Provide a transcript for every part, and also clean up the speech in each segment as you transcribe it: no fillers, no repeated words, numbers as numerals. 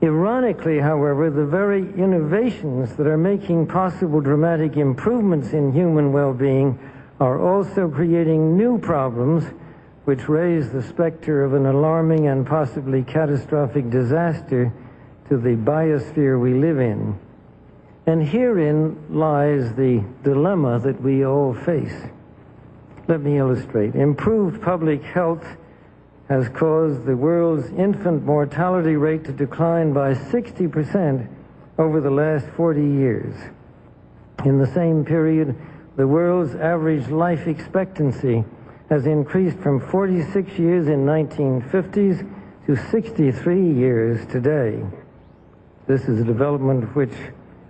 Ironically, however, the very innovations that are making possible dramatic improvements in human well-being are also creating new problems which raise the specter of an alarming and possibly catastrophic disaster to the biosphere we live in. And herein lies the dilemma that we all face. Let me illustrate. Improved public health has caused the world's infant mortality rate to decline by 60% over the last 40 years. In the same period, the world's average life expectancy has increased from 46 years in 1950s to 63 years today. This is a development which,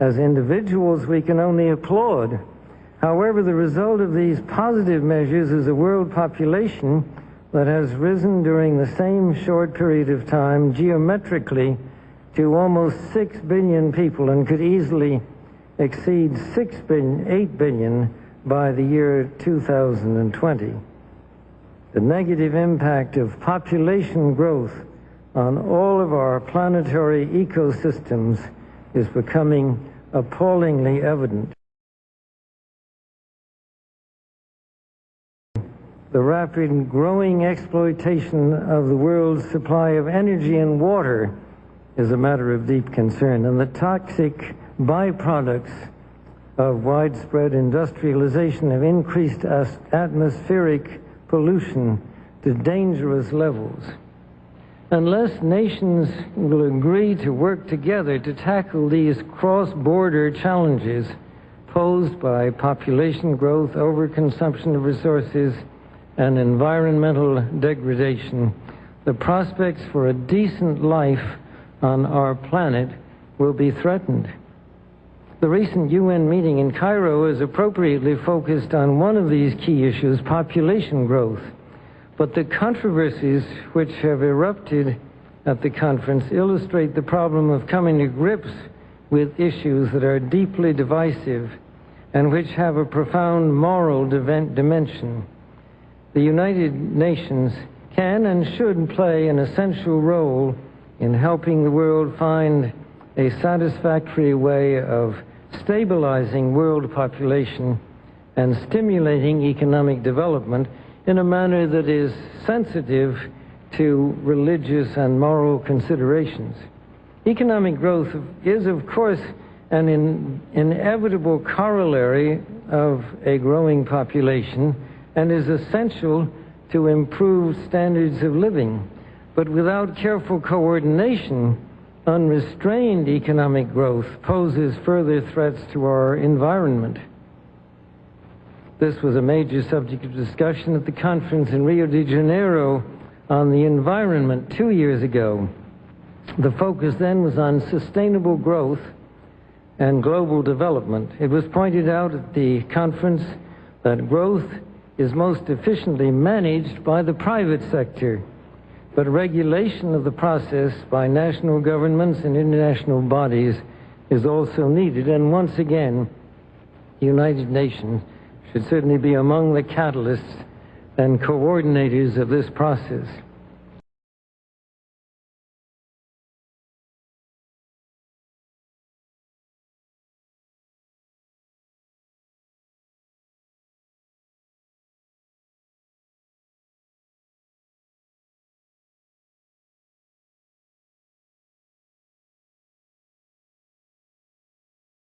as individuals, we can only applaud. However, the result of these positive measures is a world population that has risen during the same short period of time geometrically to almost 6 billion people and could easily exceed 8 billion by the year 2020. The negative impact of population growth on all of our planetary ecosystems is becoming appallingly evident. The rapid growing exploitation of the world's supply of energy and water is a matter of deep concern, and the toxic byproducts of widespread industrialization have increased atmospheric pollution to dangerous levels. Unless nations will agree to work together to tackle these cross-border challenges posed by population growth, overconsumption of resources, and environmental degradation, the prospects for a decent life on our planet will be threatened. The recent UN meeting in Cairo is appropriately focused on one of these key issues, population growth. But the controversies which have erupted at the conference illustrate the problem of coming to grips with issues that are deeply divisive and which have a profound moral dimension. The United Nations can and should play an essential role in helping the world find a satisfactory way of stabilizing world population and stimulating economic development in a manner that is sensitive to religious and moral considerations. Economic growth is, of course, an inevitable corollary of a growing population and is essential to improved standards of living. But without careful coordination, unrestrained economic growth poses further threats to our environment. This was a major subject of discussion at the conference in Rio de Janeiro on the environment 2 years ago. The focus then was on sustainable growth and global development. It was pointed out at the conference that growth is most efficiently managed by the private sector, but regulation of the process by national governments and international bodies is also needed. And once again, the United Nations should certainly be among the catalysts and coordinators of this process.